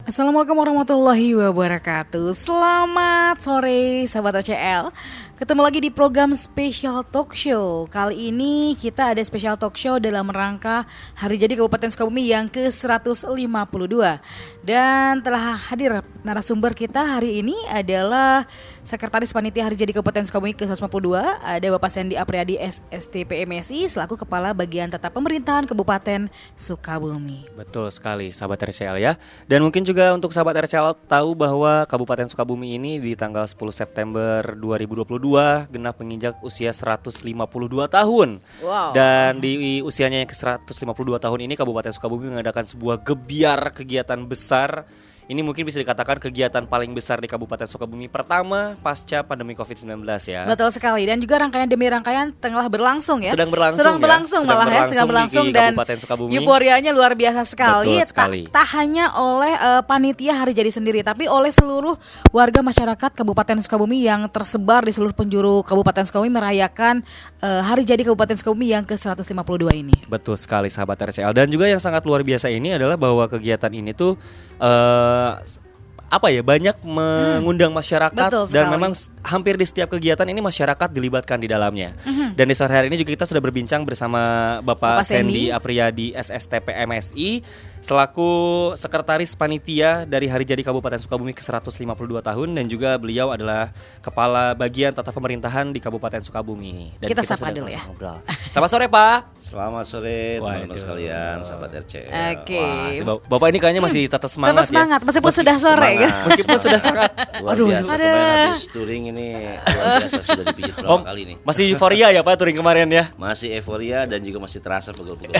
Assalamualaikum warahmatullahi wabarakatuh. Selamat sore sahabat ACL. Ketemu lagi di program Special Talk Show. Kali ini kita ada Special Talk Show dalam rangka Hari Jadi Kabupaten Sukabumi yang ke-152. Dan telah hadir narasumber kita hari ini adalah Sekretaris Panitia Hari Jadi Kabupaten Sukabumi ke-152. Ada Bapak Sandy Apriyadi SSTP MSI selaku Kepala Bagian Tata Pemerintahan Kabupaten Sukabumi. Betul sekali sahabat RCL ya. Dan mungkin juga untuk sahabat RCL tahu bahwa Kabupaten Sukabumi ini di tanggal 10 September 2022 genap menginjak usia 152 tahun. Wow. Dan di usianya yang ke-152 tahun ini Kabupaten Sukabumi mengadakan sebuah gebiar kegiatan besar. Ini mungkin bisa dikatakan kegiatan paling besar di Kabupaten Sukabumi pertama pasca pandemi COVID-19 ya. Betul sekali, dan juga rangkaian demi rangkaian tengah berlangsung ya. Sedang berlangsung dan Kabupaten Sukabumi. Euforianya luar biasa sekali. Betul sekali. Tak hanya oleh panitia Hari Jadi sendiri, tapi oleh seluruh warga masyarakat Kabupaten Sukabumi yang tersebar di seluruh penjuru Kabupaten Sukabumi merayakan Hari Jadi Kabupaten Sukabumi yang ke-152 ini. Betul sekali sahabat RCL. Dan juga yang sangat luar biasa ini adalah bahwa kegiatan ini tuh banyak mengundang masyarakat. Betul dan sekali. memang hampir di setiap kegiatan ini masyarakat dilibatkan di dalamnya. Dan di sore hari ini juga kita sudah berbincang bersama Bapak Sandy Apriyadi SSTP MSI selaku Sekretaris Panitia dari Hari Jadi Kabupaten Sukabumi ke-152 tahun, dan juga beliau adalah Kepala Bagian Tata Pemerintahan di Kabupaten Sukabumi. Dan kita sapa dulu ya. Selamat sore Pak. Selamat sore teman-teman sekalian, sahabat RCL. Oke. Wah, si Bapak ini kayaknya masih tetap semangat. Tetap semangat, meskipun sudah sore kan. Meskipun sudah sangat Luar biasa, kemarin habis touring ini luar biasa, sudah dipijit berapa kali nih. Masih euforia ya Pak touring kemarin ya? Masih euforia dan juga masih terasa pegel-pegel.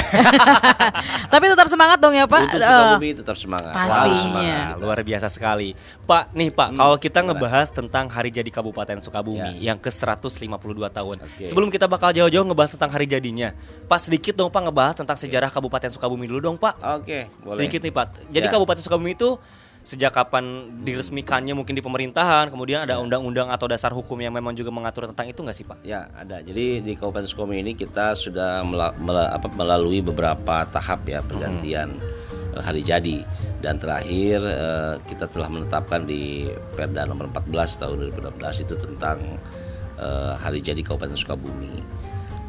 Tapi tetap semangat dong ya Pak. Untuk Sukabumi tetap semangat. Pastinya. Luar biasa sekali. Pak, kalau kita ngebahas tentang Hari Jadi Kabupaten Sukabumi yang ke-152 tahun. Sebelum kita bakal jauh-jauh ngebahas tentang hari jadinya, Pak, sedikit dong Pak ngebahas tentang sejarah Kabupaten Sukabumi dulu dong Pak. Oke, boleh. Sedikit nih Pak. Jadi Kabupaten Sukabumi itu sejak kapan diresmikannya, mungkin di pemerintahan, kemudian ada undang-undang atau dasar hukum yang memang juga mengatur tentang itu nggak sih Pak? Ya, ada. Jadi di Kabupaten Sukabumi ini kita sudah melalui beberapa tahap ya pergantian hari jadi, dan terakhir kita telah menetapkan di Perda nomor 14 tahun 2016 itu tentang hari jadi Kabupaten Sukabumi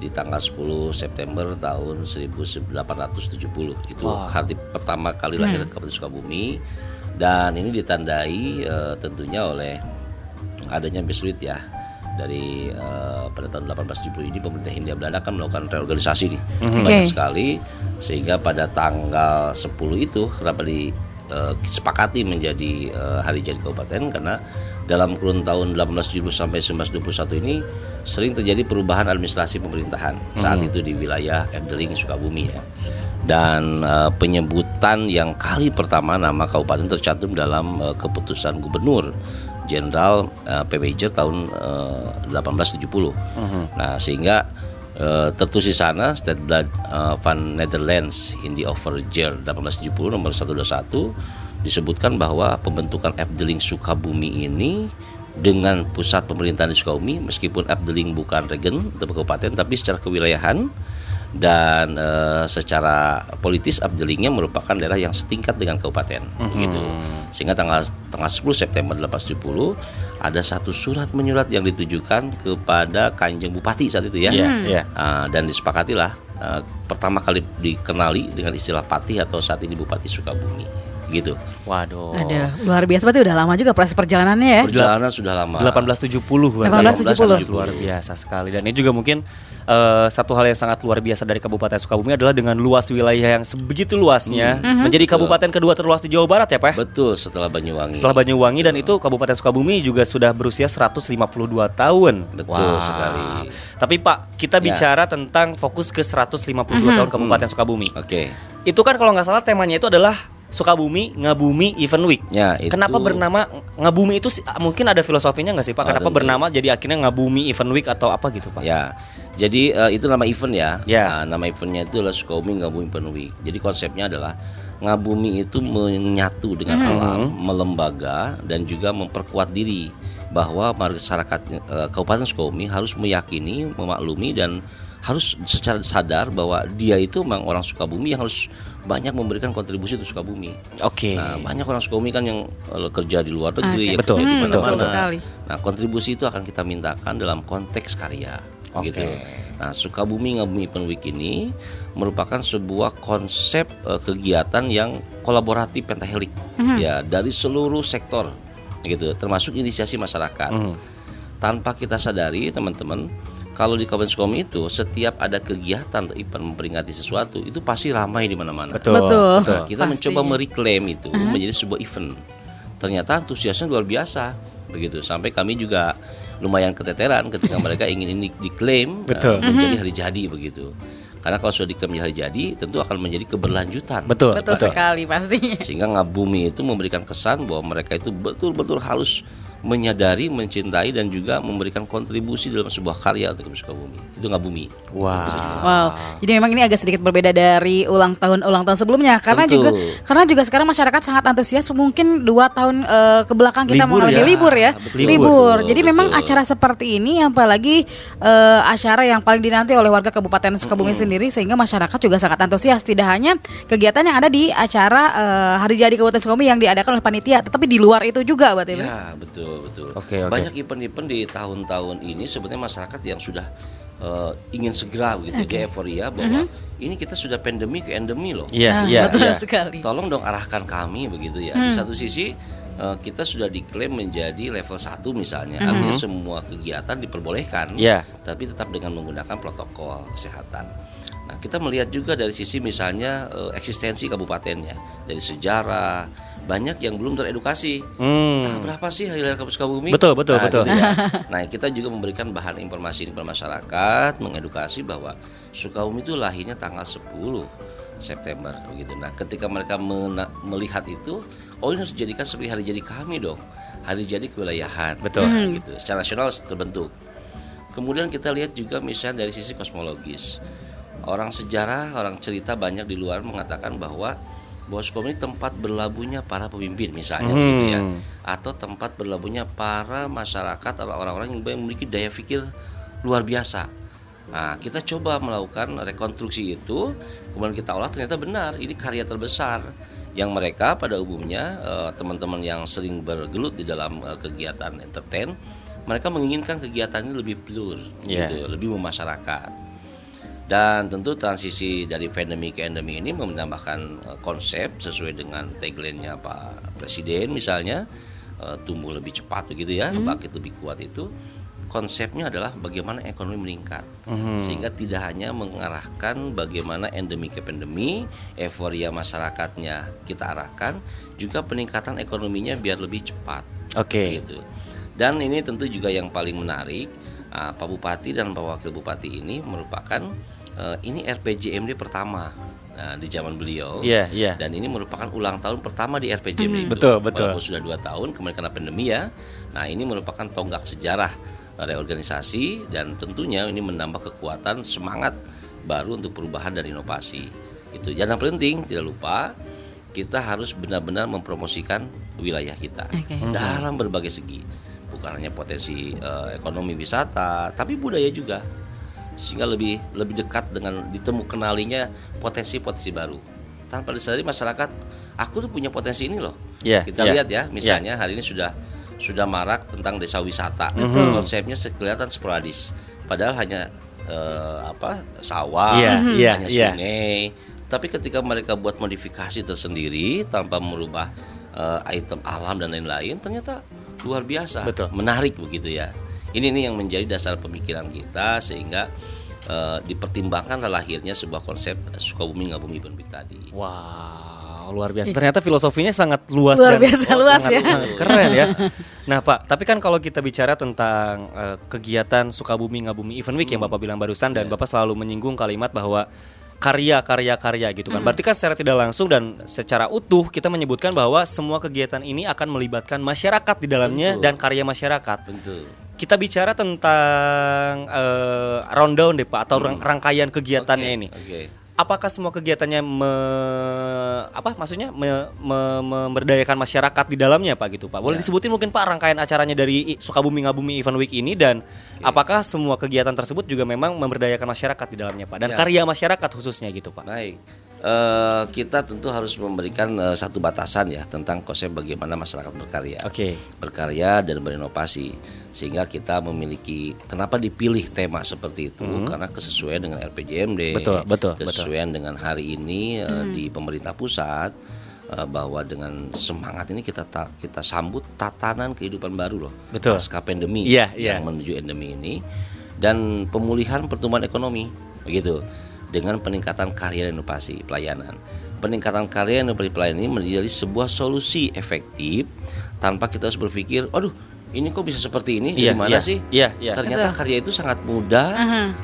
di tanggal 10 September tahun 1870. Itu hari pertama kali lahir Kabupaten Sukabumi, dan ini ditandai tentunya oleh adanya Besluit ya. Dari pada tahun 1870 ini pemerintah Hindia Belanda kan melakukan reorganisasi nih banyak sekali, sehingga pada tanggal 10 itu kenapa disepakati menjadi hari jadi kabupaten, karena dalam kurun tahun 1870 sampai 1921 ini sering terjadi perubahan administrasi pemerintahan saat itu di wilayah Efteling Sukabumi ya. Dan penyebutan yang kali pertama nama kabupaten tercantum dalam keputusan Gubernur Jenderal PMJ tahun 1870. Nah, sehingga tertulis di sana Stadblad van Nederlands in the Overjer 1870 nomor 121 disebutkan bahwa pembentukan Efteling Sukabumi ini dengan pusat pemerintahan di Sukabumi, meskipun Efteling bukan regen atau kabupaten, tapi secara kewilayahan dan secara politis Eftelingnya merupakan daerah yang setingkat dengan kabupaten gitu. Sehingga tanggal 10 September 1870 ada satu surat menyurat yang ditujukan kepada Kanjeng Bupati saat itu ya. Dan disepakatilah pertama kali dikenali dengan istilah Patih atau saat ini Bupati Sukabumi gitu. Waduh. Ada luar biasa, berarti udah lama juga proses perjalanannya ya. Perjalanan sudah lama. 1870. 1870. Luar biasa sekali. Dan ini juga mungkin satu hal yang sangat luar biasa dari Kabupaten Sukabumi adalah dengan luas wilayah yang sebegitu luasnya menjadi kabupaten kedua terluas di Jawa Barat ya Pak? Betul, setelah Banyuwangi. Dan itu Kabupaten Sukabumi juga sudah berusia 152 tahun. Betul sekali. Tapi Pak, kita bicara tentang fokus ke 152 tahun Kabupaten Sukabumi. Oke. Itu kan kalau nggak salah temanya itu adalah Sukabumi Ngabumi Event Week. Ya, itu. Kenapa bernama Ngabumi itu mungkin ada filosofinya nggak sih Pak? Kenapa bernama jadi akhirnya Ngabumi Event Week atau apa gitu Pak? Ya, jadi itu nama event ya. Ya. Nama eventnya itu adalah Sukabumi Ngabumi Event Week. Jadi konsepnya adalah Ngabumi itu menyatu dengan alam, melembaga, dan juga memperkuat diri bahwa masyarakat Kabupaten Sukabumi harus meyakini, memaklumi, dan harus secara sadar bahwa dia itu memang orang Sukabumi yang harus banyak memberikan kontribusi untuk Sukabumi. Oke. Nah, banyak orang Sukabumi kan yang kerja di luar negeri, ya, Betul, kerja di betul, mana-mana. betul sekali. Nah, kontribusi itu akan kita mintakan dalam konteks karya. Oke. Gitu. Nah, Sukabumi Ngabumi Event Week ini merupakan sebuah konsep kegiatan yang kolaboratif pentahelik, ya, dari seluruh sektor, gitu, termasuk inisiasi masyarakat. Tanpa kita sadari, teman-teman, kalau di Kabupaten Sukabumi itu setiap ada kegiatan atau event memperingati sesuatu itu pasti ramai di mana-mana. Betul. Nah, kita Pasti. mencoba mereklaim itu menjadi sebuah event. Ternyata antusiasnya luar biasa, begitu. Sampai kami juga lumayan keteteran ketika mereka ingin ini diklaim menjadi hari jadi, begitu. Karena kalau sudah diklaim hari jadi, tentu akan menjadi keberlanjutan. Betul. Betul sekali pastinya. Sehingga Ngabumi itu memberikan kesan bahwa mereka itu betul-betul harus menyadari, mencintai dan juga memberikan kontribusi dalam sebuah karya untuk Sukabumi. Itu Ngabumi. Wow. Jadi memang ini agak sedikit berbeda dari ulang tahun sebelumnya karena Tentu. juga sekarang masyarakat sangat antusias. Mungkin 2 tahun ke belakang kita Libur mengalami ya. libur ya. Betul. Libur. Betul, Jadi betul. memang acara seperti ini apalagi acara yang paling dinanti oleh warga Kabupaten Sukabumi sendiri sehingga masyarakat juga sangat antusias. Tidak hanya kegiatan yang ada di acara Hari Jadi Kabupaten Sukabumi yang diadakan oleh panitia, tetapi di luar itu juga, Mbak Tebe. Ya, betul. Oke. Banyak event-event di tahun-tahun ini sebenarnya masyarakat yang sudah ingin segera begitu, dia euforia bahwa ini kita sudah pandemi ke endemi loh. Iya. Betul sekali. Tolong dong arahkan kami begitu ya. Di satu sisi kita sudah diklaim menjadi level 1 misalnya, artinya semua kegiatan diperbolehkan, Iya. tapi tetap dengan menggunakan protokol kesehatan. Nah, kita melihat juga dari sisi misalnya eksistensi kabupatennya, dari sejarah, banyak yang belum teredukasi. Berapa sih hari lahir Kabupaten Sukabumi? Betul. Gitu ya. Nah, kita juga memberikan bahan informasi kepada masyarakat, mengedukasi bahwa Sukabumi itu lahirnya tanggal 10 September begitu. Nah, ketika mereka melihat itu, oh ini harus dijadikan seperti hari jadi kami dong. Hari jadi kewilayahan. Betul. Nah, gitu. Secara nasional terbentuk. Kemudian kita lihat juga misalnya dari sisi kosmologis. Orang sejarah, orang cerita banyak di luar mengatakan bahwa Sukabumi tempat berlabuhnya para pemimpin misalnya begitu ya, atau tempat berlabuhnya para masyarakat atau orang-orang yang memiliki daya pikir luar biasa. Nah, kita coba melakukan rekonstruksi itu, kemudian kita olah ternyata benar ini karya terbesar yang mereka pada umumnya teman-teman yang sering bergelut di dalam kegiatan entertain, mereka menginginkan kegiatan ini lebih pure, gitu, lebih memasyarakat. Dan tentu transisi dari pandemi ke endemi ini menambahkan konsep sesuai dengan tagline-nya Pak Presiden misalnya, tumbuh lebih cepat begitu ya, bangkit lebih kuat itu. Konsepnya adalah bagaimana ekonomi meningkat, sehingga tidak hanya mengarahkan bagaimana endemi ke pandemi, euforia masyarakatnya kita arahkan, juga peningkatan ekonominya biar lebih cepat. Oke. Gitu. Dan ini tentu juga yang paling menarik, Pak Bupati dan Pak Wakil Bupati ini merupakan ini RPJMD pertama di zaman beliau. Iya. Dan ini merupakan ulang tahun pertama di RPJMD itu. Betul. Walaupun sudah 2 tahun kemarin karena pandemi ya. Nah, ini merupakan tonggak sejarah reorganisasi dan tentunya ini menambah kekuatan semangat baru untuk perubahan dan inovasi. Itu yang penting, tidak lupa kita harus benar-benar mempromosikan wilayah kita dalam berbagai segi. Bukan hanya potensi ekonomi wisata, tapi budaya juga. Sehingga lebih dekat dengan kenalinya potensi-potensi baru. Tanpa disadari masyarakat, aku tuh punya potensi ini loh. Kita lihat ya, misalnya hari ini sudah marak tentang desa wisata. Konsepnya kelihatan sporadis. Padahal hanya sawah, hanya sungai. Tapi ketika mereka buat modifikasi tersendiri tanpa merubah item alam dan lain-lain, ternyata luar biasa, menarik begitu ya. Ini yang menjadi dasar pemikiran kita sehingga dipertimbangkan lahirnya sebuah konsep Sukabumi Ngabumi Event Week tadi. Wow, luar biasa. Ternyata filosofinya sangat luas Luar dan biasa luas ya. sangat keren ya. Nah Pak, tapi kan kalau kita bicara tentang kegiatan Sukabumi Ngabumi Event Week yang Bapak bilang barusan dan Bapak selalu menyinggung kalimat bahwa karya gitu kan. Berarti kan secara tidak langsung dan secara utuh kita menyebutkan bahwa semua kegiatan ini akan melibatkan masyarakat di dalamnya dan karya masyarakat. Tentu. Kita bicara tentang rundown deh Pak atau rangkaian kegiatannya ini. apakah semua kegiatannya memberdayakan masyarakat di dalamnya Pak gitu Pak? Boleh disebutin mungkin Pak rangkaian acaranya dari Sukabumi Ngabumi Event Week ini dan apakah semua kegiatan tersebut juga memang memberdayakan masyarakat di dalamnya Pak dan karya masyarakat khususnya gitu Pak? Baik. Kita tentu harus memberikan satu batasan ya tentang konsep bagaimana masyarakat berkarya. Berkarya dan berinovasi. Sehingga kita memiliki, kenapa dipilih tema seperti itu? Karena kesesuaian dengan RPJMD, kesesuaian dengan hari ini di pemerintah pusat, bahwa dengan semangat ini kita sambut tatanan kehidupan baru loh, pasca pandemi yang menuju endemi ini, dan pemulihan pertumbuhan ekonomi, begitu. Dengan peningkatan karya dan inovasi pelayanan. Peningkatan karya dan inovasi pelayanan ini menjadi sebuah solusi efektif tanpa kita harus berpikir, aduh ini kok bisa seperti ini, gimana sih? Ternyata karya itu sangat mudah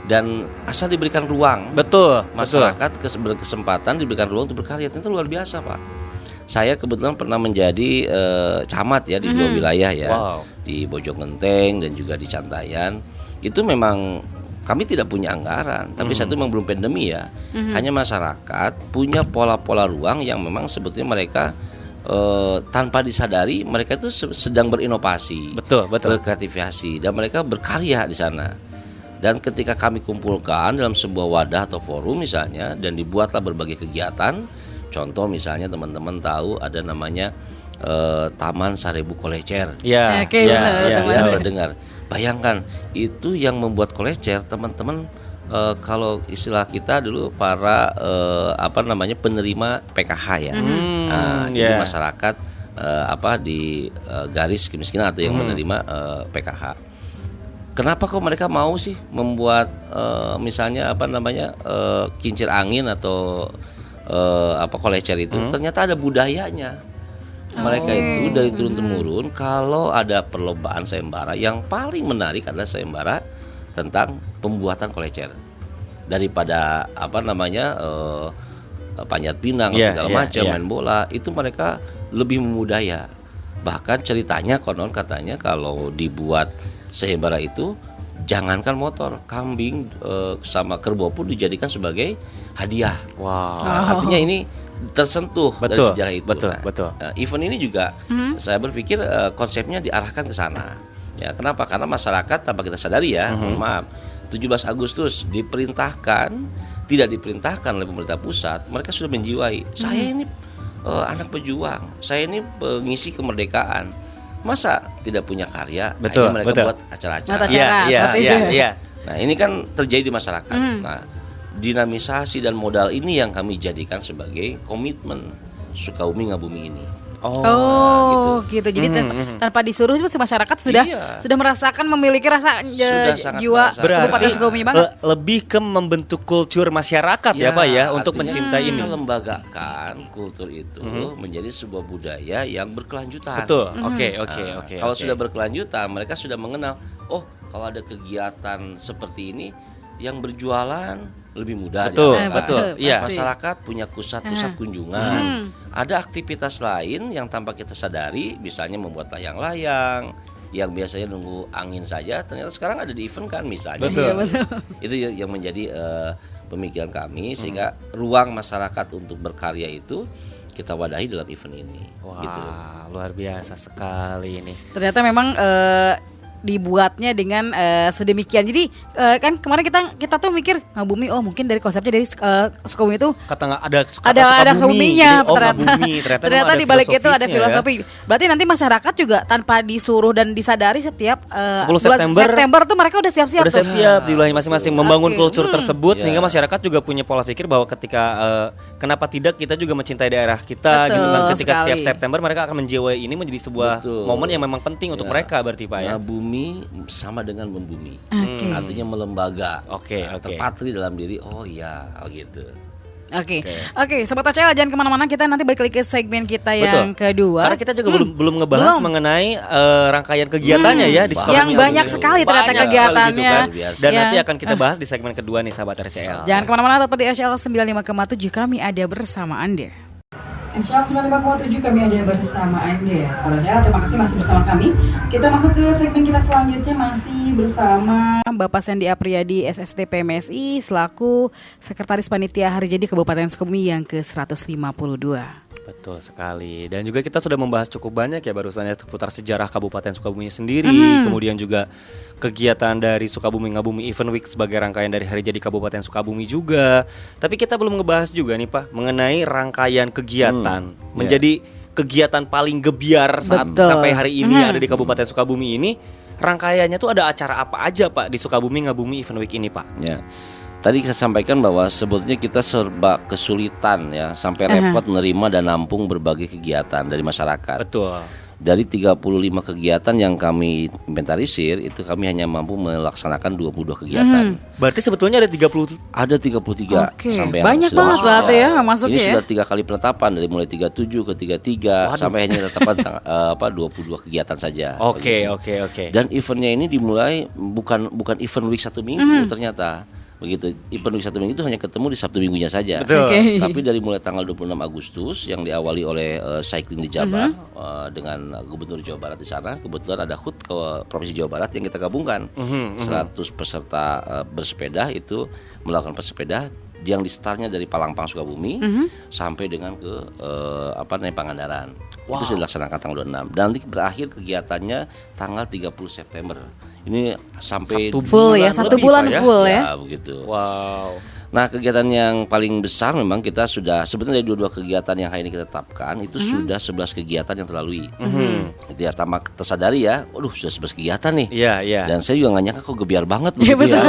dan asal diberikan ruang. Masyarakat berkesempatan diberikan ruang untuk berkarya, itu luar biasa Pak. Saya kebetulan pernah menjadi camat ya di dua wilayah ya, di Bojonggenteng dan juga di Cantayan. Itu memang kami tidak punya anggaran, tapi satu memang belum pandemi ya. Hanya masyarakat punya pola-pola ruang yang memang sebetulnya mereka tanpa disadari mereka itu sedang berinovasi, berkreativitas dan mereka berkarya di sana. Dan ketika kami kumpulkan dalam sebuah wadah atau forum misalnya dan dibuatlah berbagai kegiatan, contoh misalnya teman-teman tahu ada namanya Taman Sarebu Kolecer. Dengar. Bayangkan itu yang membuat kolecer teman-teman, kalau istilah kita dulu para penerima PKH ya. Jadi masyarakat di garis kemiskinan atau yang menerima PKH. Kenapa kok mereka mau sih membuat misalnya kincir angin atau kolecer itu? Ternyata ada budayanya. Mereka itu dari turun-temurun kalau ada perlombaan sayembara, yang paling menarik adalah sayembara tentang pembuatan kolecer. Daripada panjat pinang segala macam, main bola, itu mereka lebih memudaya. Bahkan ceritanya konon katanya kalau dibuat sayembara itu jangankan motor, kambing sama kerbau pun dijadikan sebagai hadiah. Artinya ini tersentuh dari sejarah itu. Event ini juga saya berpikir konsepnya diarahkan ke sana. Ya, kenapa? Karena masyarakat tanpa kita sadari ya, maaf, 17 Agustus tidak diperintahkan oleh pemerintah pusat, mereka sudah menjiwai. Saya ini anak pejuang, saya ini pengisi kemerdekaan. Masa tidak punya karya? Mereka buat acara-acara. Nah, ini kan terjadi di masyarakat. Nah, dinamisasi dan modal ini yang kami jadikan sebagai komitmen Sukabumi Ngabumi ini. Gitu. Jadi tanpa disuruh masyarakat sudah merasakan, memiliki rasa jiwa Kabupaten Sukabumi banget. Lebih ke membentuk kultur masyarakat ya Pak ya, untuk mencintai ini. Kita lembagakan kultur itu menjadi sebuah budaya yang berkelanjutan. Kalau sudah berkelanjutan, mereka sudah mengenal, kalau ada kegiatan seperti ini yang berjualan lebih mudah. Masyarakat punya pusat-pusat kunjungan. Ada aktivitas lain yang tanpa kita sadari, misalnya membuat layang-layang yang biasanya nunggu angin saja, ternyata sekarang ada di event kan misalnya. Itu yang menjadi pemikiran kami, sehingga ruang masyarakat untuk berkarya itu kita wadahi dalam event ini. Luar biasa sekali ini. Ternyata memang dibuatnya dengan sedemikian. Jadi kan kemarin kita tuh mikir Ngabumi, mungkin dari konsepnya dari Sukabumi itu ada Sukabuminya, ternyata di balik itu ada filosofi. Berarti nanti masyarakat juga tanpa disuruh dan disadari setiap 10 September tuh mereka udah siap-siap di wilayah masing-masing membangun kultur tersebut, sehingga masyarakat juga punya pola pikir bahwa ketika kenapa tidak kita juga mencintai daerah kita gitu kan. Ketika setiap September mereka akan menjiwai ini menjadi sebuah momen yang memang penting untuk mereka, berarti Pak ya. Ngabumi sama dengan membumi, artinya melembaga, terpatri dalam diri. Gitu. Oke, Sobat ACL jangan kemana-mana, kita nanti balik lagi ke segmen kita yang kedua. Karena kita juga belum ngebahas mengenai rangkaian kegiatannya ya di sekolah yang banyak sekali ternyata kegiatannya. Dan nanti akan kita bahas di segmen kedua nih sahabat RCL. Jangan kemana-mana, tetap di RCL 95,7, kami ada bersama Anda. Syah 95,7 kami ada bersama Anda. Sahabat saya, terima kasih masih bersama kami. Kita masuk ke segmen kita selanjutnya, masih bersama Bapak Sandy Apriyadi SSTP MSI selaku Sekretaris Panitia Hari Jadi Kabupaten Sukabumi yang ke-152. Betul sekali. Dan juga kita sudah membahas cukup banyak ya barusannya seputar sejarah Kabupaten Sukabumi sendiri, kemudian juga kegiatan dari Sukabumi Ngabumi Event Week sebagai rangkaian dari Hari Jadi Kabupaten Sukabumi juga. Tapi kita belum ngebahas juga nih Pak mengenai rangkaian kegiatan menjadi kegiatan paling gebiar sampai hari ini ada di Kabupaten Sukabumi ini. Rangkaiannya tuh ada acara apa aja Pak di Sukabumi Ngabumi Event Week ini Pak? Ya. Tadi saya sampaikan bahwa sebetulnya kita serba kesulitan ya sampai repot menerima dan nampung berbagai kegiatan dari masyarakat. Betul. Dari 35 kegiatan yang kami inventarisir itu kami hanya mampu melaksanakan 22 kegiatan. Berarti sebetulnya ada 30. Ada 33 sampai yang banyak sudah banget masuk. berarti ya masuknya Ini ya. sudah 3 kali penetapan dari mulai 37 ke 33 sampai hanya penetapan 22 kegiatan saja. Oke. Dan eventnya ini dimulai bukan event week 1 minggu ternyata. Begitu, event week 1 minggu itu hanya ketemu di Sabtu minggunya saja. Betul. Tapi dari mulai tanggal 26 Agustus yang diawali oleh cycling di Jabar dengan Gubernur Jawa Barat di sana, kebetulan ada HUT ke Provinsi Jawa Barat yang kita gabungkan. 100 peserta bersepeda itu melakukan bersepeda yang di startnya dari Palangpang Sukabumi sampai dengan ke Pangandaran. Itu sudah dilaksanakan tanggal 26 dan nanti berakhir kegiatannya tanggal 30 September. Ini sampai satu bulan full ya. Begitu. Wow. Nah, kegiatan yang paling besar memang kita sudah sebetulnya dari 22 kegiatan yang hari ini kita tetapkan itu sudah 11 kegiatan yang terlalui. Itu ya tambah tersadari ya, waduh sudah 11 kegiatan nih. Iya. Dan saya juga nggak nyangka kok gebiar banget begitu ya.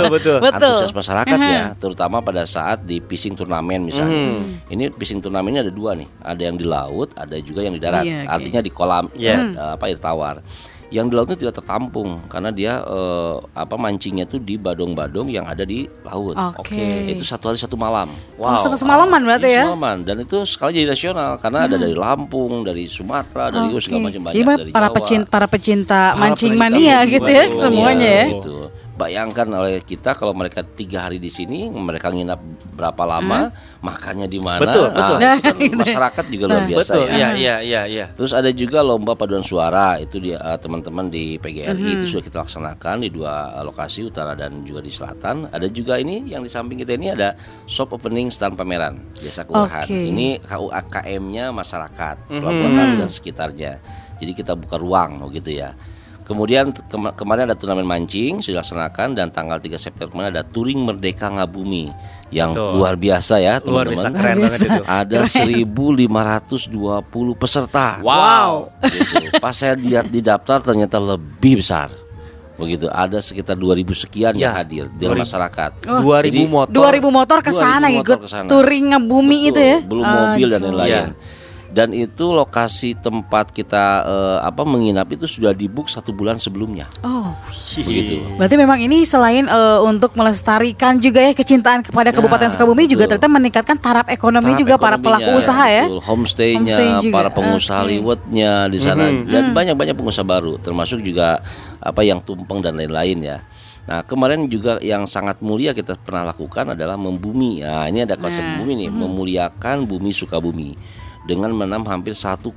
Betul. Antusias masyarakat ya, terutama pada saat di fishing turnamen misalnya. Ini fishing turnamen ini ada 2 nih, ada yang di laut, ada juga yang di darat. Artinya di kolam air tawar. Yang di laut itu tidak tertampung karena dia mancingnya itu di badong-badong yang ada di laut. Itu 1 hari 1 malam. Wow. Semalaman berarti ya. Semalaman dan itu sekali jadi nasional karena ada dari Lampung, dari Sumatera, dari segala macam banyak dari para Jawa. Para pecinta mancing mania gitu ya semuanya ya. Gitu. Bayangkan oleh kita kalau mereka 3 hari di sini, mereka nginap berapa lama, makannya di mana. Betul. Nah, itu kan masyarakat juga luar biasa ya. Iya. Terus ada juga lomba paduan suara itu di teman-teman di PGRI itu sudah kita laksanakan di 2 lokasi utara dan juga di selatan. Ada juga ini yang di samping kita ini ada shop opening stand pameran jasa kelurahan. Ini KUAKM-nya masyarakat Pelabuhan Ratu dan sekitarnya. Jadi kita buka ruang gitu ya. Kemudian kemarin ada turnamen mancing sudah dilaksanakan dan tanggal 3 September kemarin ada touring Merdeka Ngabumi yang luar biasa ya teman-teman. Luar biasa, keren banget itu. Ada 1.520 peserta. Wow. Gitu. Pas saya lihat di daftar ternyata lebih besar. Begitu, ada sekitar 2.000 sekian yang hadir dari masyarakat. 2.000 motor. 2.000 motor ke sana ikut touring Ngabumi itu ya. Belum mobil dan lain-lain. Dan itu lokasi tempat kita menginap itu sudah di-book 1 bulan sebelumnya. Begitu. Berarti memang ini selain untuk melestarikan juga ya kecintaan kepada Kabupaten Sukabumi juga ternyata meningkatkan taraf ekonomi juga para pelaku usaha ya. Homestay-nya, para pengusaha liwetnya di sana dan banyak-banyak pengusaha baru termasuk juga yang tumpeng dan lain-lain ya. Nah, kemarin juga yang sangat mulia kita pernah lakukan adalah membumi. Nah, ini ada konsep bumi nih, memuliakan bumi Sukabumi dengan menanam hampir 1,52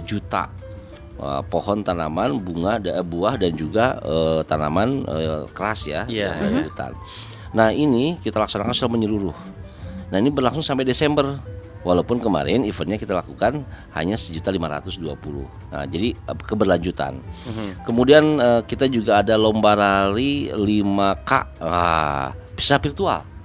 juta pohon tanaman, bunga, buah dan juga tanaman keras ya, dari hutan. Nah, ini kita laksanakan secara menyeluruh. Nah, ini berlangsung sampai Desember. Walaupun kemarin eventnya kita lakukan hanya 1.520. Nah, jadi keberlanjutan. Kemudian kita juga ada lomba lari 5K. Bisa virtual.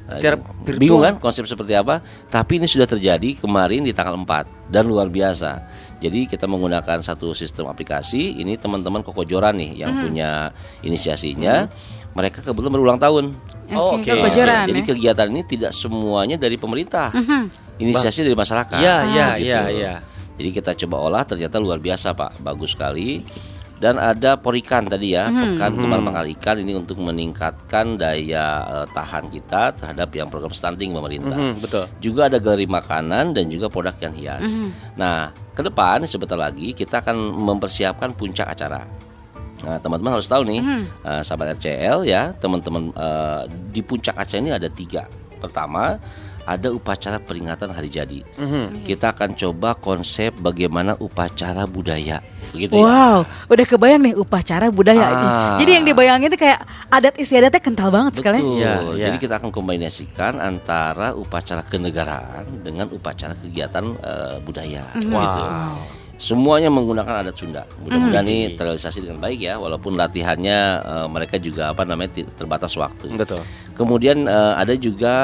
Secara virtual. Bingung kan konsep seperti apa? Tapi ini sudah terjadi kemarin di tanggal 4 dan luar biasa. Jadi kita menggunakan satu sistem aplikasi. Ini teman-teman Kokojoran nih yang punya inisiasinya. Mereka kebetulan berulang tahun. Oke. Jadi kegiatan ini tidak semuanya dari pemerintah. Inisiasi dari masyarakat. Iya. Jadi kita coba olah ternyata luar biasa Pak, bagus sekali. Dan ada Porikan tadi ya, pekan pengembangan ikan ini untuk meningkatkan daya tahan kita terhadap yang program stunting pemerintah. Betul. Juga ada galeri makanan dan juga produk yang hias. Nah, ke depan sebentar lagi kita akan mempersiapkan puncak acara. Nah, teman-teman harus tahu nih, sahabat RCL ya, teman-teman di puncak acara ini ada 3. Pertama ada upacara peringatan hari jadi. Kita akan coba konsep bagaimana upacara budaya. Begitu Wow, udah kebayang nih upacara budaya. Jadi yang dibayangin itu kayak adat istiadatnya kental banget sekali. Betul. Ya. Jadi kita akan kombinasikan antara upacara kenegaraan dengan upacara kegiatan budaya. Gitu. Semuanya menggunakan adat Sunda. Mudah-mudahan ini terrealisasi dengan baik ya, walaupun latihannya mereka juga terbatas waktu. Betul. Kemudian ada juga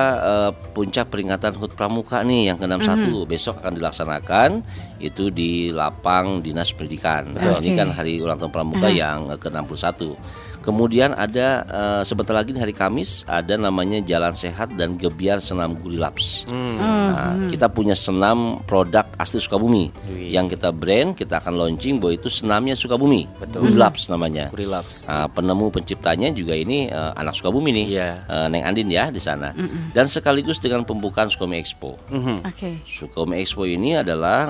puncak peringatan HUT Pramuka nih yang ke-61 besok akan dilaksanakan itu di lapang Dinas Pendidikan. Ini kan hari ulang tahun Pramuka yang ke-61. Kemudian ada sebentar lagi di hari Kamis ada namanya Jalan Sehat dan Gebiar Senam Gurilaps. Nah, kita punya senam produk asli Sukabumi yang kita brand, kita akan launching bahwa itu senamnya Sukabumi. Gurilaps namanya. Gurilaps. Penemu penciptanya juga ini anak Sukabumi nih, Neng Andin ya di sana. Dan sekaligus dengan pembukaan Sukabumi Expo. Sukabumi Expo ini adalah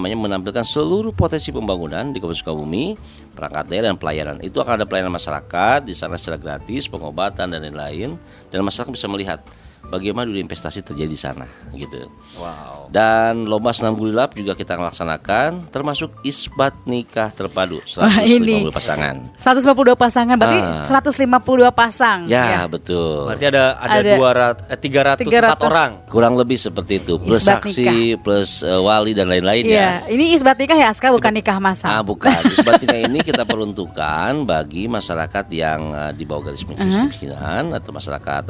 menampilkan seluruh potensi pembangunan di Kabupaten Sukabumi, perangkat daerah dan pelayanan. Itu akan ada pelayanan masyarakat di sana secara gratis, pengobatan dan lain-lain, dan masyarakat bisa melihat bagaimana dulu investasi terjadi di sana gitu. Wow. Dan lomba senam gulilap juga kita akan laksanakan, termasuk isbat nikah terpadu 150 pasangan. 152 pasangan berarti 152 pasang. Ya, betul. Berarti ada 304 orang. Kurang lebih seperti itu. Plus Isbat saksi, nikah. plus wali dan lain-lain ya. Ini isbat nikah ya Aska, bukan nikah masal. Bukan. Isbat nikah ini kita peruntukkan bagi masyarakat yang di bawah garis kemiskinan atau masyarakat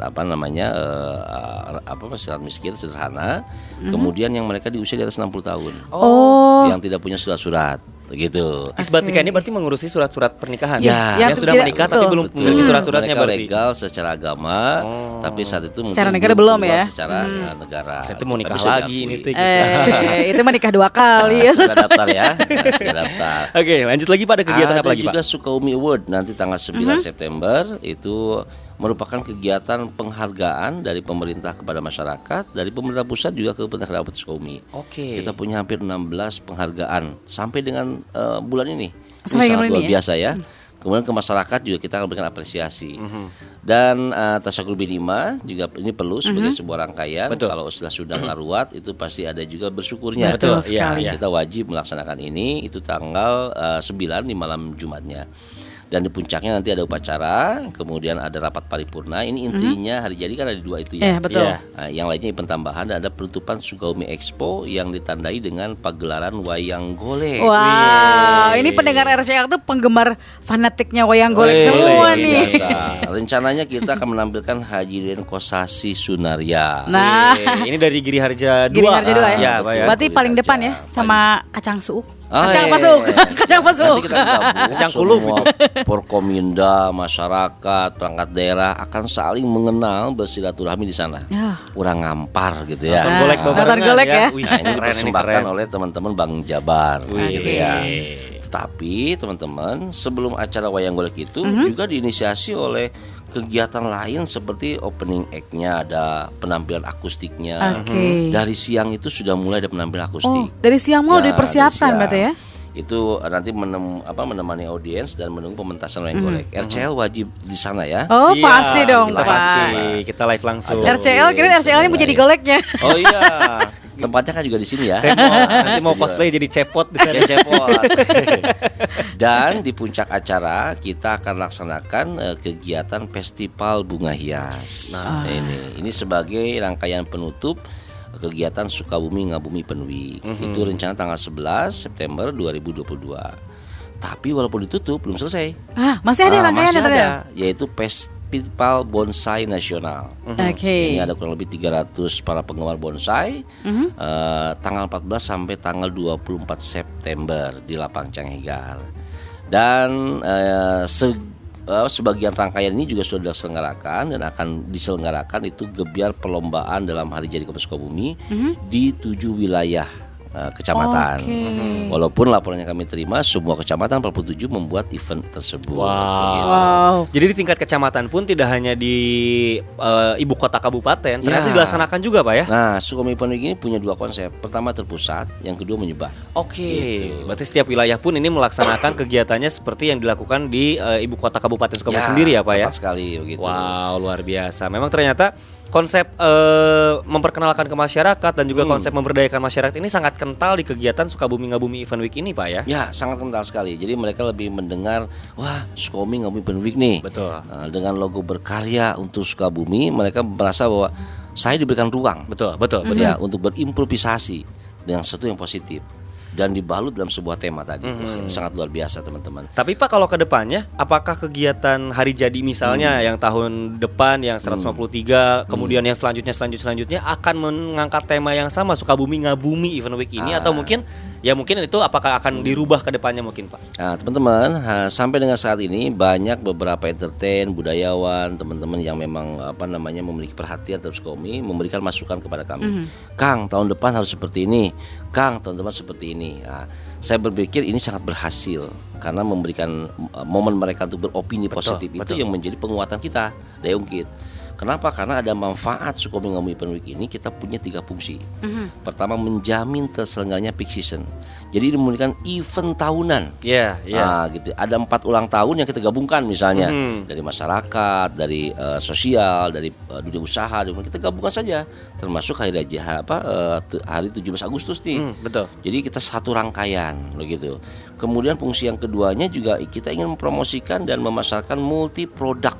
masyarakat miskin sederhana. Kemudian yang mereka di usia di atas 60 tahun. Yang tidak punya surat-surat. Begitu. Isbat nikah ini berarti mengurusi surat-surat pernikahan. Yang sudah menikah tapi belum memiliki surat-suratnya mereka berarti. legal secara agama, tapi saat itu Secara mungkin negara belum ya? Secara negara. Itu mau nikah Tapi sudah lagi diakui. ini tuh. Itu mah nikah 2 kali ya. Sudah daftar ya. Sudah daftar. Oke, lanjut lagi pada kegiatan apa lagi, Ada juga Pak? Sukabumi Award nanti tanggal 9 September itu merupakan kegiatan penghargaan dari pemerintah kepada masyarakat, dari pemerintah pusat juga ke pemerintah Kabupaten Sukabumi. Oke. Kita punya hampir 16 penghargaan sampai dengan bulan ini. Sampai Ini sangat dengan luar ini ya? biasa ya. Kemudian ke masyarakat juga kita akan berikan apresiasi. Dan Tasyakur Binima juga ini perlu sebagai sebuah rangkaian. Betul. Kalau sudah ngaruat itu pasti ada juga bersyukurnya. Betul Ya, sekali. kita wajib melaksanakan ini itu tanggal 9 di malam Jumatnya. Dan di puncaknya nanti ada upacara, kemudian ada rapat paripurna. Ini intinya hari jadi kan ada 2 itu ya. Betul. Nah, yang lainnya event tambahan dan ada penutupan Sukabumi Expo yang ditandai dengan pagelaran wayang golek. Wow, ini pendengar RCL tuh penggemar fanatiknya wayang golek Wih, semua luar nih. biasa. Rencananya kita akan menampilkan Haji Den Kosasi Sunaria. Nah, Ini dari Giri Harja 2. Giri Harja 2 ya. Ya, Pak ya. Berarti Giri paling Harja. depan ya sama kacang suuk. Oh, Kacang iya. pasuk. Kacang pasuk. Nanti kita gabung Kacang kulub semua Porkominda, masyarakat, perangkat daerah akan saling mengenal, bersilaturahmi di sana. Ya. Kurang ngampar gitu Nonton ya. golek Nonton babarengan golek ya. Wih, Nah, ini keren, ini dipersembahkan keren. oleh teman-teman Bang Jabar gitu Wih. ya. Tetapi teman-teman, sebelum acara wayang golek itu juga diinisiasi oleh kegiatan lain seperti opening act-nya, ada penampilan akustiknya. Oke. Dari siang itu sudah mulai ada penampilan Oh, akustik. dari siang mau Ya, dipersiapkan dari siang. berarti ya? Itu nanti menemani audiens dan menunggu pementasan wayang golek. RCL wajib di sana ya. Oh, Siap, pasti dong, kita Pak. pasti. Kita live langsung. Ada RCL kira RCL-nya mau jadi goleknya. Oh iya, tempatnya kan juga di sini ya. Saya nanti mau Setuju. cosplay jadi cepot di sana. Ya, cepot. Dan di puncak acara kita akan laksanakan kegiatan festival bunga hias. Nah, ini sebagai rangkaian penutup kegiatan Sukabumi Ngabumi Penwi. Itu rencana tanggal 11 September 2022. Tapi walaupun ditutup belum selesai. Masih ada rangkaian masih ya ternyata? ada, yaitu Festival Bonsai Nasional. Oke. Ini ada kurang lebih 300 para penggemar bonsai. Tanggal 14 sampai tanggal 24 September di Lapang Canghegar. Dan sebagian rangkaian ini juga sudah diselenggarakan dan akan diselenggarakan itu gebiar perlombaan dalam hari jadi Kabupaten Sukabumi di 7 wilayah kecamatan. Oke. Walaupun laporan yang kami terima semua kecamatan 47 membuat event tersebut. Gitu. Wow. Jadi di tingkat kecamatan pun tidak hanya di ibu kota kabupaten, ternyata Ya. dilaksanakan juga, Pak ya. Nah, Sukabumi Penwi ini punya 2 konsep. Pertama terpusat, yang kedua menyebar. Oke, Gitu. berarti setiap wilayah pun ini melaksanakan kegiatannya seperti yang dilakukan di ibu kota kabupaten Sukabumi Ya, sendiri ya, Pak ya. tepat sekali begitu. Wow, luar biasa. Memang ternyata konsep memperkenalkan ke masyarakat dan juga konsep memberdayakan masyarakat ini sangat kental di kegiatan Sukabumi Ngabumi Event Week ini, Pak ya? Ya, sangat kental sekali. Jadi mereka lebih mendengar, wah, Sukabumi Ngabumi Event Week nih. Betul. Dengan logo berkarya untuk Sukabumi, mereka merasa bahwa saya diberikan ruang. Betul. Ya, untuk berimprovisasi dengan sesuatu yang positif. Dan dibalut dalam sebuah tema tadi. Wah, itu sangat luar biasa, teman-teman. Tapi Pak, kalau ke depannya, apakah kegiatan Hari Jadi misalnya yang tahun depan yang 153, kemudian yang selanjutnya akan mengangkat tema yang sama, Sukabumi Ngabumi Event Week ini, atau mungkin itu apakah akan dirubah ke depannya mungkin, Pak? Nah, teman-teman, sampai dengan saat ini banyak beberapa entertain, budayawan, teman-teman yang memang memiliki perhatian terhadap Sukabumi, memberikan masukan kepada kami. Kang, tahun depan harus seperti ini. Kang, tahun depan seperti ini. Nah, saya berpikir ini sangat berhasil karena memberikan momen mereka untuk beropini positif itu yang menjadi penguatan kita, Daya Ungkit. Kenapa? Karena ada manfaat Sukabumi Ngabumi Event Week ini. Kita punya 3 fungsi. Pertama, menjamin terselenggaranya peak season. Jadi memberikan event tahunan. Nah, gitu. Ada 4 ulang tahun yang kita gabungkan misalnya dari masyarakat, dari sosial, dari dunia usaha. Kita gabungkan saja. Termasuk hari 17 Agustus nih. Betul. Jadi kita satu rangkaian, begitu. Kemudian fungsi yang keduanya juga kita ingin mempromosikan dan memasarkan multi produk.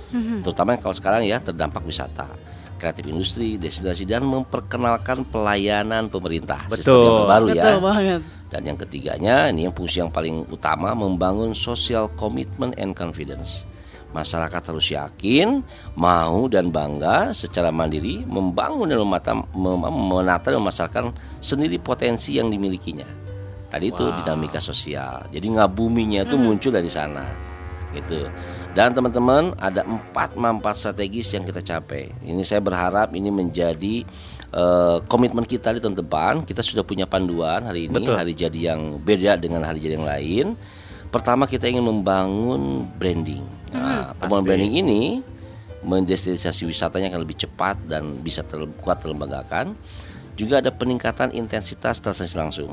Terutama kalau sekarang ya terdampak wisata, kreatif industri, destinasi, dan memperkenalkan pelayanan pemerintah. Sistem yang terbaru ya. Betul banget. Dan yang ketiganya, ini yang fungsi yang paling utama, membangun social commitment and confidence. Masyarakat harus yakin, mau dan bangga secara mandiri membangun dan menata dan memasarkan sendiri potensi yang dimilikinya. Tadi itu dinamika sosial. Jadi ngabuminya itu muncul dari sana. Gitu. Dan teman-teman, ada 4 manfaat strategis yang kita capai. Ini saya berharap ini menjadi komitmen kita di tahun depan. Kita sudah punya panduan hari ini. Betul. Hari jadi yang beda dengan hari jadi yang lain. Pertama, kita ingin membangun branding. Pembangunan branding ini mendestinasi wisatanya akan lebih cepat dan bisa kuat terlembagakan. Juga ada peningkatan intensitas transaksi langsung.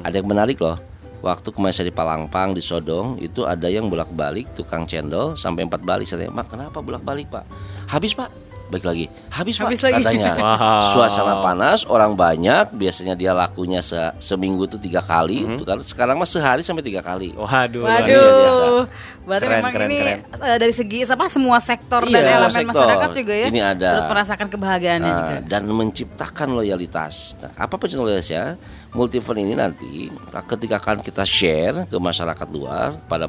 Ada yang menarik loh. Waktu kemarin saya di Palangpang, di Sodong, itu ada yang bolak-balik tukang cendol sampai 4 balik. Saya tanya, Mak, kenapa bolak-balik, Pak? Habis, Pak. Baik lagi. Habis Pak, katanya. Suasana panas, orang banyak. Biasanya dia lakunya seminggu itu 3 kali. Itu kan sekarang mah sehari sampai 3 kali. Waduh. Berarti memang ini dari segi semua sektor dan elemen masyarakat juga ya. Ini ada. Turut merasakan kebahagiaannya juga. Dan menciptakan loyalitas. Nah, apa loyalitasnya? Multi event ini nanti ketika akan kita share ke masyarakat luar pada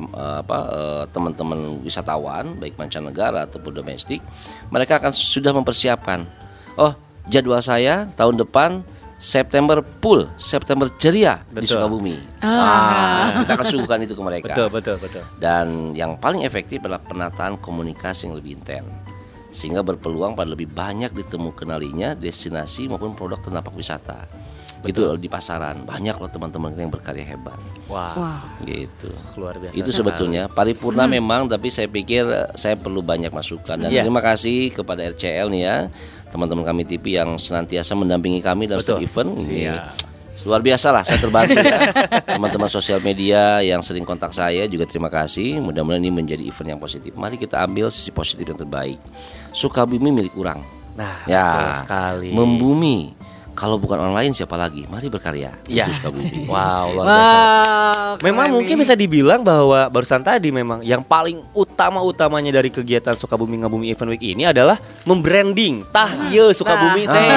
teman-teman wisatawan baik mancanegara ataupun domestik, mereka akan sudah mempersiapkan. Oh, jadwal saya tahun depan September full, September ceria di Sukabumi. Kita akan suguhkan itu ke mereka. Betul. Dan yang paling efektif adalah penataan komunikasi yang lebih intens, sehingga berpeluang pada lebih banyak ditemu kenalinya destinasi maupun produk terdampak wisata. Itu di pasaran banyak loh teman-teman kita yang berkarya hebat. Gitu. Luar biasa. Itu sebetulnya paripurna memang, tapi saya pikir saya perlu banyak masukan. Dan terima kasih kepada RCL nih ya, teman-teman kami TV yang senantiasa mendampingi kami dalam setiap event. Luar biasa lah, saya terbantu ya. Teman-teman sosial media yang sering kontak saya juga terima kasih. Mudah-mudahan ini menjadi event yang positif. Mari kita ambil sisi positif yang terbaik. Sukabumi milik orang. Nah, ya, betul sekali. Membumi. Kalau bukan online siapa lagi? Mari berkarya. Ya. Itu Sukabumi. Wow, luar biasa. Memang mungkin bisa dibilang bahwa barusan tadi memang yang paling utamanya dari kegiatan Sukabumi Ngabumi Event Week ini adalah membranding. Tah ieu Sukabumi teh.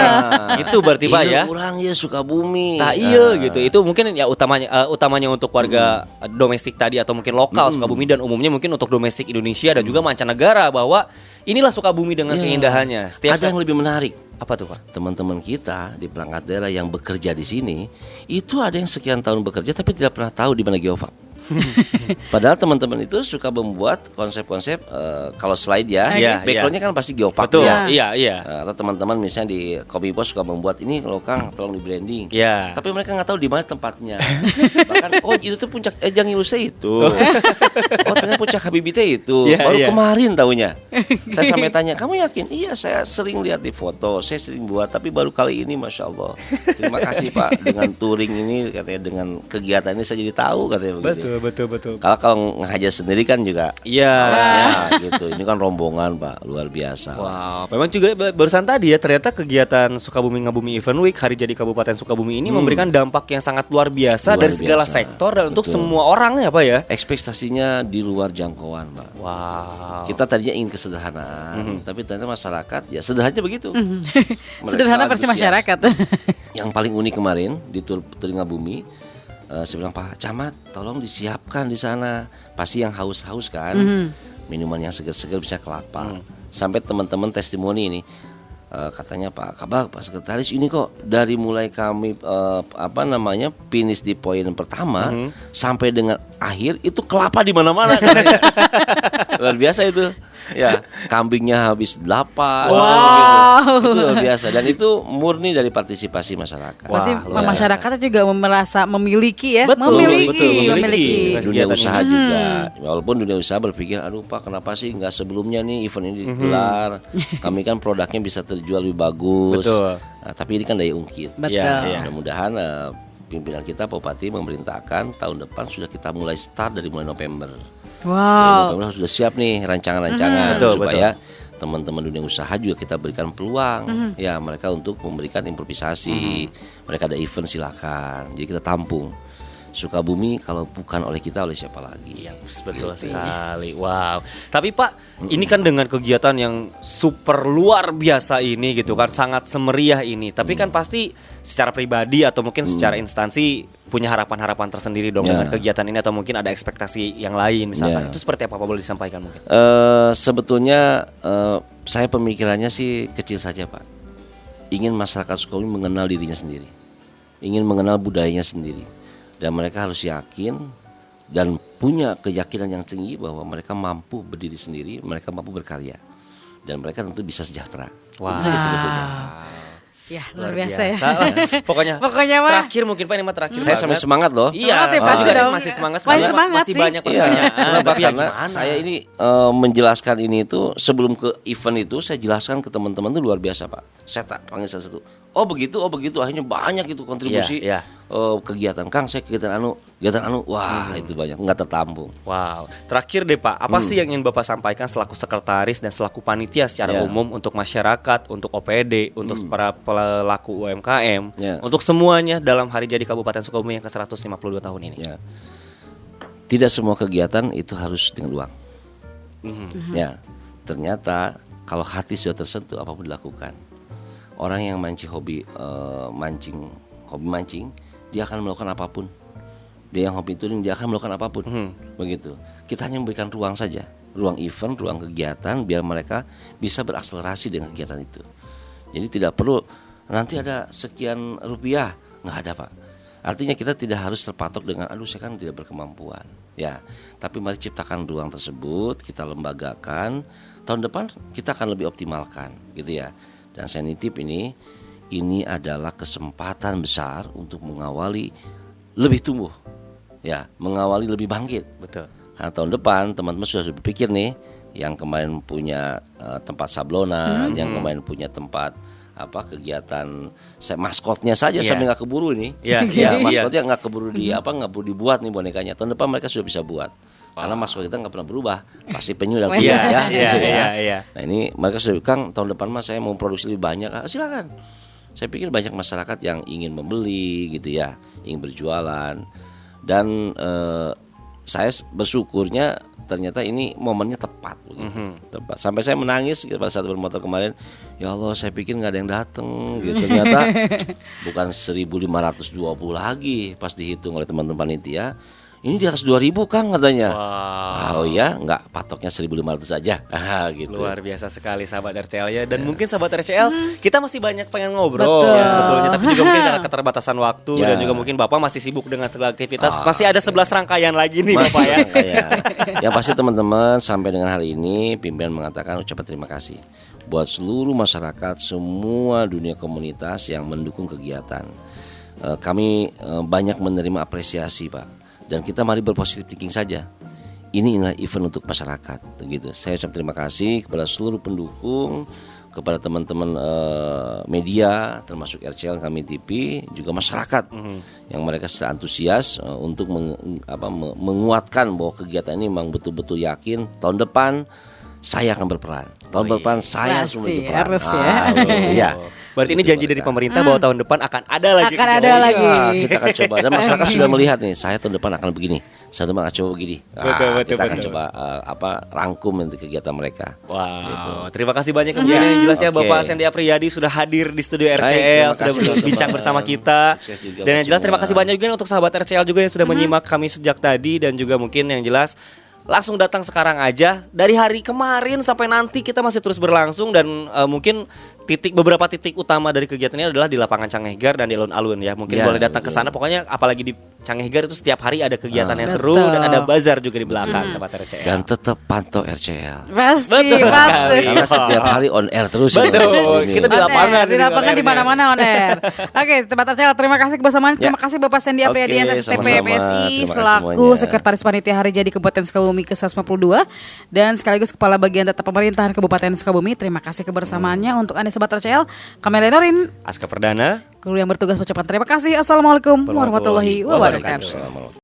Itu berarti Pak ya. Kurang ya Sukabumi. Tah ieu gitu. Itu mungkin ya utamanya untuk warga domestik tadi atau mungkin lokal Sukabumi, dan umumnya mungkin untuk domestik Indonesia dan juga mancanegara, bahwa inilah Sukabumi dengan keindahannya. Ada yang lebih menarik. Apa tuh Pak? Teman-teman kita di perangkat daerah yang bekerja di sini, itu ada yang sekian tahun bekerja tapi tidak pernah tahu di mana geopark. Padahal teman-teman itu suka membuat konsep-konsep kalau slide backgroundnya kan pasti geopark. Betul. Iya. Atau teman-teman misalnya di Kominfo suka membuat ini loh Kang, tolong di branding. Tapi mereka nggak tahu di mana tempatnya. Bahkan itu tuh puncak Ejang Ilusa itu. Ternyata puncak Habibie itu. Baru kemarin tahunya. Saya sampai tanya, kamu yakin? Iya, saya sering lihat di foto, saya sering buat, tapi baru kali ini, masya Allah. Terima kasih Pak, dengan touring ini katanya, dengan kegiatan ini saya jadi tahu katanya begitu. betul. Kalau ngajar sendiri kan juga Iya. malesnya gitu. Ini kan rombongan Pak, luar biasa. Wow, memang juga barusan tadi ya ternyata kegiatan Sukabumi Ngabumi Event Week Hari Jadi Kabupaten Sukabumi ini memberikan dampak yang sangat luar biasa Luar dari segala biasa. sektor dan untuk Betul. semua orang ya Pak ya. Ekspektasinya di luar jangkauan Pak. Wow. Kita tadinya ingin kesederhanaan, tapi ternyata masyarakat ya sederhananya begitu. Mereka Sederhana versi antusias. masyarakat. Yang paling unik kemarin di Telinga Bumi, saya bilang Pak Camat, tolong disiapkan di sana. Pasti yang haus-haus kan, minuman yang segar-segar bisa kelapa. Sampai teman-teman testimoni ini, katanya Pak Kabak, Pak Sekretaris ini kok dari mulai kami finish di poin pertama sampai dengan akhir itu kelapa di mana-mana. Luar biasa itu. Ya, kambingnya habis 8 gitu. Itu luar biasa dan itu murni dari partisipasi masyarakat. Berarti Wah, luar masyarakatnya juga merasa memiliki ya, Betul, memiliki. Dunia Kegiatan usaha ini. juga, walaupun dunia usaha berpikir, aduh Pak, kenapa sih nggak sebelumnya nih event ini digelar? Kami kan produknya bisa terjual lebih bagus. Betul. Nah, tapi ini kan daya ungkit. Betul. Iya. Mudah-mudahan pimpinan kita Bupati memerintahkan tahun depan sudah kita mulai start dari mulai November. Wow. November sudah siap nih rancangan-rancangan Betul, supaya teman-teman dunia usaha juga kita berikan peluang ya mereka untuk memberikan improvisasi. Mereka ada event silakan. Jadi kita tampung. Sukabumi kalau bukan oleh kita oleh siapa lagi? Betul sekali. Wow. Tapi Pak, ini kan dengan kegiatan yang super luar biasa ini gitu kan, sangat semeriah ini. Tapi kan pasti secara pribadi atau mungkin secara instansi punya harapan-harapan tersendiri dong Ya. dengan kegiatan ini atau mungkin ada ekspektasi yang lain misalkan. Ya. Itu seperti apa Pak, boleh disampaikan mungkin? Sebetulnya saya pemikirannya sih kecil saja Pak. Ingin masyarakat Sukabumi mengenal dirinya sendiri, ingin mengenal budayanya sendiri, dan mereka harus yakin dan punya keyakinan yang tinggi bahwa mereka mampu berdiri sendiri, mereka mampu berkarya, dan mereka tentu bisa sejahtera. Wah. Itu saja sebetulnya. Ya, luar biasa ya. Pokoknya Mah. terakhir mungkin Pak, ini mah terakhir. Saya sampai semangat loh. Semangat Iya, ya, saya pasti juga dong. masih semangat Paling sekali. semangat Masih sih. banyak Iya, pertanyaan. kenapa? Tapi ya Karena gimana? saya ini menjelaskan ini itu sebelum ke event itu saya jelaskan ke teman-teman itu luar biasa Pak. Saya tak panggil satu-satu. Oh begitu. Akhirnya banyak itu kontribusi Iya. kegiatan Kang. Saya kegiatan anu. Wah itu banyak, nggak tertampung. Wow. Terakhir deh Pak, apa sih yang ingin Bapak sampaikan selaku sekretaris dan selaku panitia secara Ya. umum untuk masyarakat, untuk OPD, untuk para pelaku UMKM, Ya. untuk semuanya dalam Hari Jadi Kabupaten Sukabumi yang ke-152 tahun ini? Ya. Tidak semua kegiatan itu harus dengan uang. Ya, ternyata kalau hati sudah tersentuh apapun dilakukan. Orang yang hobi mancing, dia akan melakukan apapun. Dia yang hobi touring, dia akan melakukan apapun. Begitu. Kita hanya memberikan ruang saja, ruang event, ruang kegiatan, biar mereka bisa berakselerasi dengan kegiatan itu. Jadi tidak perlu nanti ada sekian rupiah, nggak ada Pak. Artinya kita tidak harus terpatok dengan aduh saya kan tidak berkemampuan. Ya, tapi mari ciptakan ruang tersebut, kita lembagakan. Tahun depan kita akan lebih optimalkan, gitu ya. Dan saya nitip ini adalah kesempatan besar untuk mengawali lebih tumbuh, ya, mengawali lebih bangkit. Betul. Karena tahun depan teman-teman sudah berpikir nih, yang kemarin punya tempat sablonan, yang kemarin punya tempat kegiatan maskotnya saja Iya. sampai nggak keburu ini. Iya, Ya, iya. maskotnya nggak keburu nggak perlu dibuat nih bonekanya. Tahun depan mereka sudah bisa buat. Karena maskot kita nggak pernah berubah, pasti penyu dan Iya, kuda ya. iya, gitu ya. iya. Nah ini mereka sudah Kang tahun depan saya mau produksi lebih banyak. Silakan. Saya pikir banyak masyarakat yang ingin membeli gitu ya, ingin berjualan. Dan saya bersyukurnya ternyata ini momennya tepat, tepat. Sampai saya menangis pada saat bermotor kemarin. Ya Allah, saya pikir nggak ada yang datang. Gitu. Ternyata bukan 1.520 lagi pas dihitung oleh teman-teman panitia. Ini di atas 2.000 Kang katanya. Wow. Oh ya, nggak patoknya 1.500 saja. Gitu. Luar biasa sekali sahabat RCL ya. Dan mungkin sahabat RCL kita masih banyak pengen ngobrol Betul. ya, sebetulnya. Tapi juga mungkin karena keterbatasan waktu Ya. dan juga mungkin Bapak masih sibuk dengan segala aktivitas. Masih ada 11 rangkaian lagi nih Bapak ya. Yang pasti teman-teman sampai dengan hari ini pimpinan mengatakan ucapan terima kasih buat seluruh masyarakat, semua dunia komunitas yang mendukung kegiatan. Kami banyak menerima apresiasi Pak. Dan kita mari berpositif thinking saja. Ini adalah event untuk masyarakat, begitu. Saya ucapkan terima kasih kepada seluruh pendukung, kepada teman-teman media termasuk RCL, kami TV, juga masyarakat yang mereka secara antusias untuk menguatkan bahwa kegiatan ini memang betul-betul yakin tahun depan saya akan berperan. Tahun depan saya harus berperan. Harus ya. Ya. Berarti ini janji dari pemerintah bahwa tahun depan akan ada lagi. Akan ada lagi. Kita akan coba. Dan masyarakat sudah melihat nih, saya tahun depan akan begini. Saya tahun depan akan coba begini. Kita akan coba rangkum nanti kegiatan mereka. Wow. Gitu. Terima kasih banyak kemudian yang jelas ya Bapak Sandy Apriyadi sudah hadir di studio RCL, sudah berbincang bersama kita. Dan yang jelas terima kasih banyak juga untuk sahabat RCL juga yang sudah menyimak kami sejak tadi, dan juga mungkin yang jelas langsung datang sekarang aja. Dari hari kemarin sampai nanti kita masih terus berlangsung, dan mungkin beberapa titik utama dari kegiatan ini adalah di lapangan Cangehgar dan di alun-alun ya. Mungkin boleh datang ke sana. Pokoknya apalagi di Cangehgar itu setiap hari ada kegiatan yang seru, dan ada bazar juga di belakang sahabat RCL. Dan tetap pantau RCL. Pasti. Karena setiap hari on air terus. Betul. Kita di lapangan. Di lapangan di mana-mana on air. Oke, sahabat RCL, terima kasih kebersamaan. Terima kasih Bapak Sandy Apriyadi SSTP MSI selaku Sekretaris Panitia Hari Jadi Kabupaten Sukabumi ke-152 dan sekaligus Kepala Bagian Data Pemerintahan Kabupaten Sukabumi. Terima kasih kebersamaannya untuk Anda sahabat RCL. Kami Lenorin, Aska Perdana, guru yang bertugas ucapan terima kasih. Assalamualaikum warahmatullahi wabarakatuh.